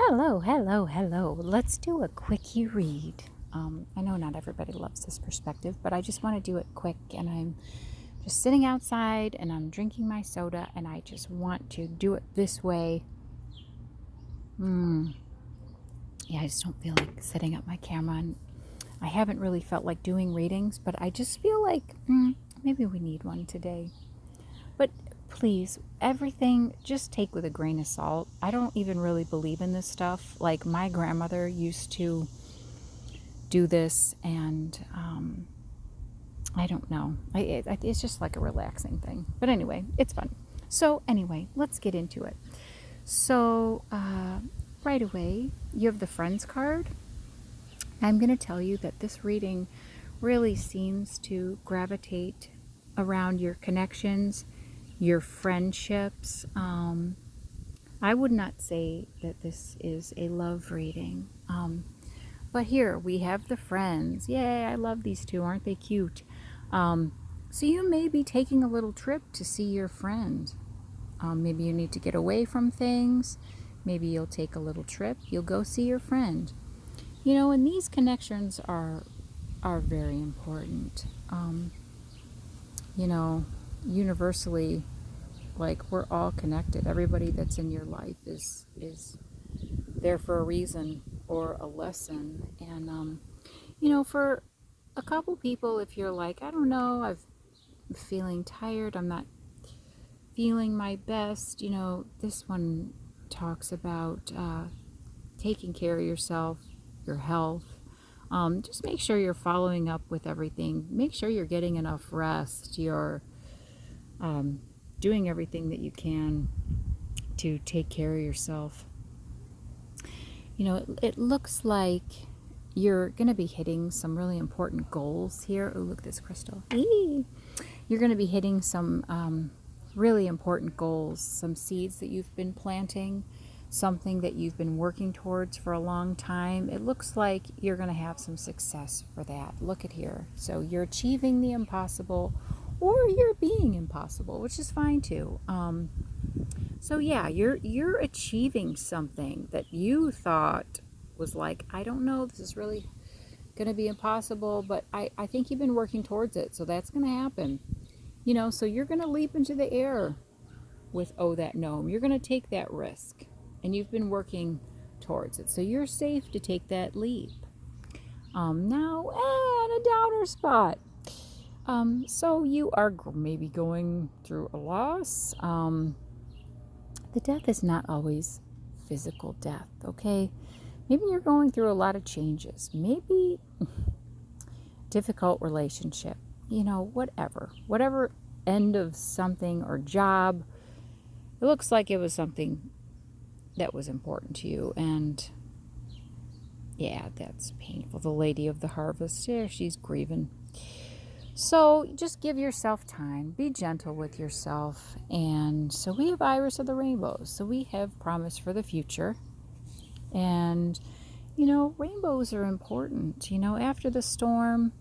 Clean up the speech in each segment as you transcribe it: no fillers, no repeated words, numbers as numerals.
Hello, hello, hello. Let's do a quickie read. I know not everybody loves this perspective, but I just want to do it quick. And I'm just sitting outside and I'm drinking my soda, and I just want to do it this way. Yeah, I just don't feel like setting up my camera. And I haven't really felt like doing readings, but I just feel like maybe we need one today. But please, everything just take with a grain of salt. I don't even really believe in this stuff. Like my grandmother used to do this, and I don't know. It's just like a relaxing thing. But anyway, it's fun. So anyway, let's get into it. So right away, you have the Friends card. I'm going to tell you that this reading really seems to gravitate around your connections, your friendships. I would not say that this is a love reading. But here we have the friends. Yay, I love these two. Aren't they cute? So you may be taking a little trip to see your friend. Maybe you need to get away from things. Maybe you'll take a little trip. You'll go see your friend. And these connections are very important. Universally, like, we're all connected. Everybody that's in your life is there for a reason or a lesson. And for a couple people, if you're like, I don't know, I'm feeling tired, I'm not feeling my best, this one talks about taking care of yourself, your health. Just make sure you're following up with everything. Make sure you're getting enough rest. You're doing everything that you can to take care of yourself. It looks like you're going to be hitting some really important goals here. Oh, look at this crystal. Eee! You're going to be hitting some really important goals, some seeds that you've been planting, something that you've been working towards for a long time. It looks like you're going to have some success for that. Look at here. So you're achieving the impossible, or you're being impossible, which is fine too. So yeah, you're achieving something that you thought was like, I don't know, this is really going to be impossible, but I think you've been working towards it, so that's going to happen. So you're going to leap into the air with that gnome. You're going to take that risk, and you've been working towards it, so you're safe to take that leap. Now, in a downer spot. So you are maybe going through a loss. The death is not always physical death, okay? Maybe you're going through a lot of changes. Maybe difficult relationship. Whatever end of something or job. It looks like it was something that was important to you, and yeah, that's painful. The lady of the harvest, yeah, she's grieving. So just give yourself time. Be gentle with yourself. And so we have Iris of the Rainbows. So we have promise for the future. And, rainbows are important. After the storm,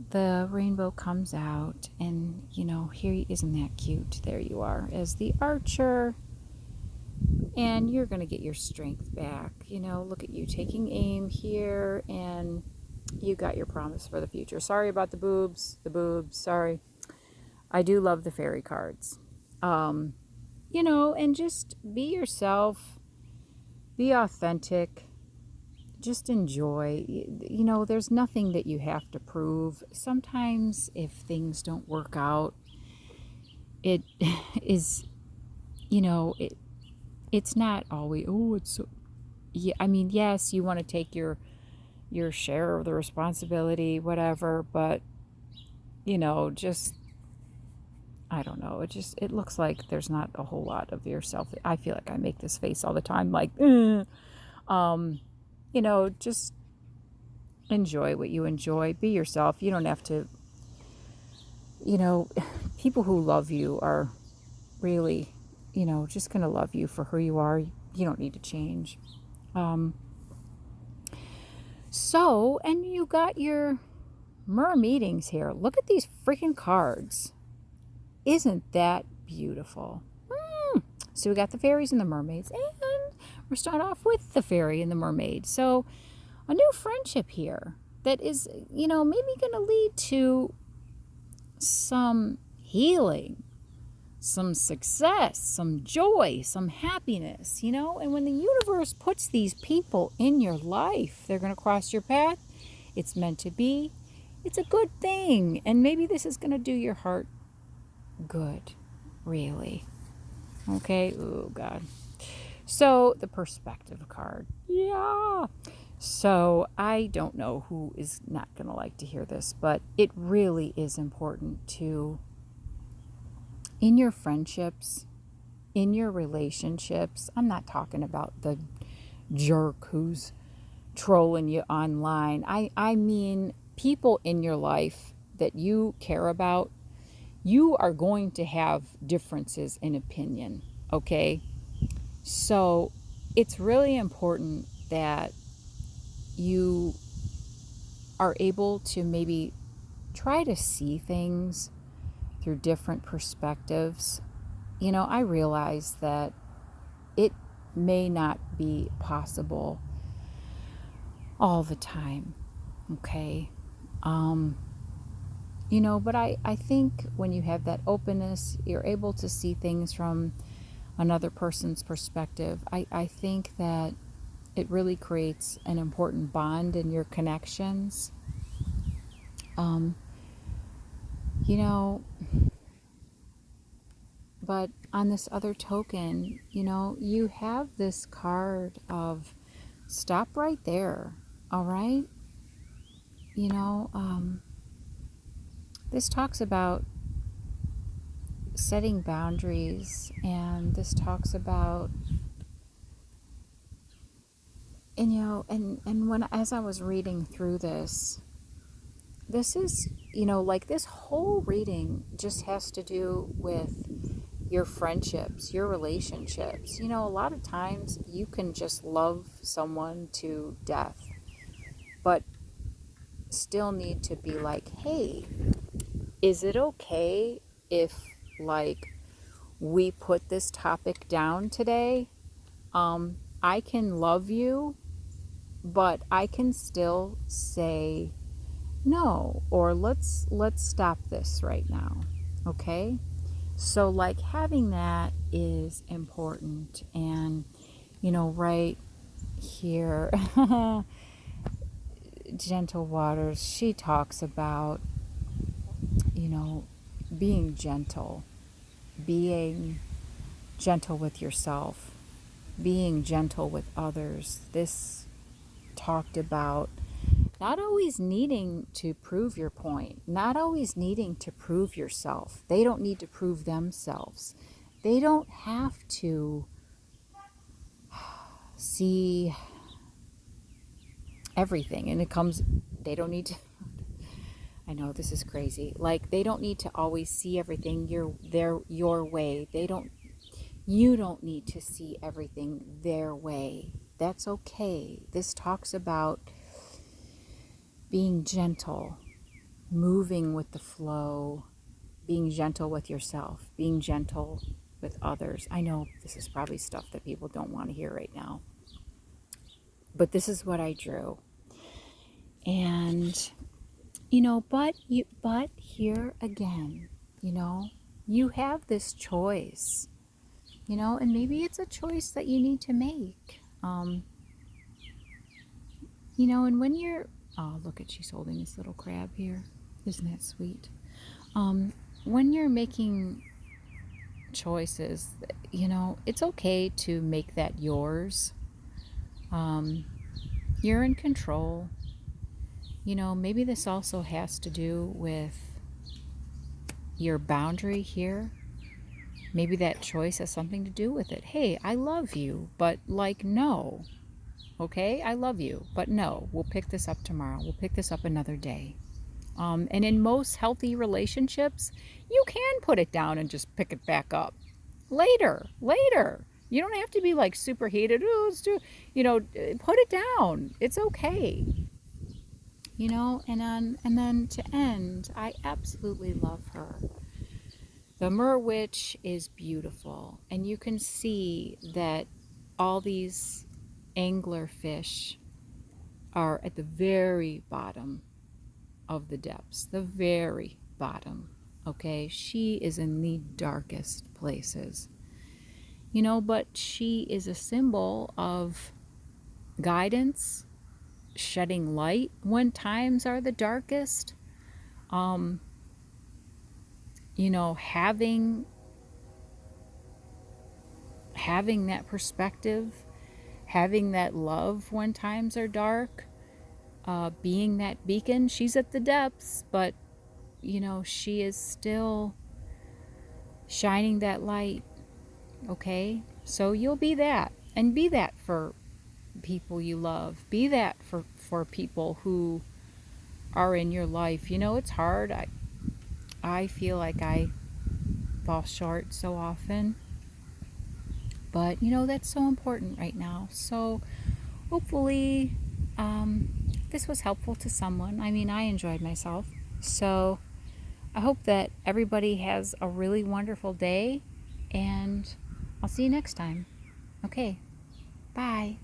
the rainbow comes out. And, here, isn't that cute? There you are as the archer. And you're going to get your strength back. Look at you taking aim here, and you got your promise for the future. Sorry about the boobs, sorry. I do love the fairy cards. And just be yourself, be authentic, just enjoy. There's nothing that you have to prove. Sometimes if things don't work out, it is, it's not always, it's so, yeah, yes, you want to take your share of the responsibility, whatever, but just, I don't know, it looks like there's not a whole lot of yourself. I feel like I make this face all the time, like just enjoy what you enjoy, be yourself. You don't have to, people who love you are really, just gonna love you for who you are. You don't need to change. So, and you got your mermaidings here. Look at these freaking cards. Isn't that beautiful? So we got the fairies and the mermaids, and We're starting off with the fairy and the mermaid. So a new friendship here that is, maybe going to lead to some healing, some success, some joy, some happiness, And when the universe puts these people in your life, they're going to cross your path. It's meant to be. It's a good thing. And maybe this is going to do your heart good, really. Okay? Oh, God. So, the perspective card. Yeah. So, I don't know who is not going to like to hear this, but it really is important to, in your friendships, in your relationships, I'm not talking about the jerk who's trolling you online. I mean people in your life that you care about. You are going to have differences in opinion, okay? So it's really important that you are able to maybe try to see things through different perspectives. I realize that it may not be possible all the time, okay? But I think when you have that openness, you're able to see things from another person's perspective. I think that it really creates an important bond in your connections. Um, you know, but on this other token, you have this card of stop right there, all right? This talks about setting boundaries, and this talks about, and when, as I was reading through this is, like this whole reading just has to do with your friendships, your relationships. A lot of times you can just love someone to death, but still need to be like, hey, is it okay if, like, we put this topic down today? I can love you, but I can still say no, or let's stop this right now, okay? So, like, having that is important. And right here, Gentle Waters, she talks about being gentle with yourself, being gentle with others. This talked about not always needing to prove your point, not always needing to prove yourself. They don't need to prove themselves. They don't have to see everything. And they don't need to, I know this is crazy. Like, they don't need to always see everything your way. You don't need to see everything their way. That's okay. This talks about being gentle, moving with the flow, being gentle with yourself, being gentle with others. I know this is probably stuff that people don't want to hear right now, but this is what I drew. And but here again, you have this choice, and maybe it's a choice that you need to make. And when you're, oh, look at, she's holding this little crab here. Isn't that sweet? When you're making choices, it's okay to make that yours. You're in control. Maybe this also has to do with your boundary here. Maybe that choice has something to do with it. Hey, I love you, but no. Okay, I love you, but no, we'll pick this up tomorrow. We'll pick this up another day. And in most healthy relationships, you can put it down and just pick it back up later. You don't have to be like super heated. Oh, let's do, put it down. It's okay. And then to end, I absolutely love her. The Mer Witch is beautiful, and you can see that all these anglerfish are at the very bottom of the depths, the very bottom. Okay, she is in the darkest places, but she is a symbol of guidance, shedding light when times are the darkest. Having that perspective, having that love when times are dark, being that beacon. She's at the depths, but she is still shining that light. Okay, so you'll be that, and be that for people you love. Be that for people who are in your life. It's hard. I feel like I fall short so often, but that's so important right now. So hopefully this was helpful to someone. I mean, I enjoyed myself. So I hope that everybody has a really wonderful day, and I'll see you next time. Okay, bye.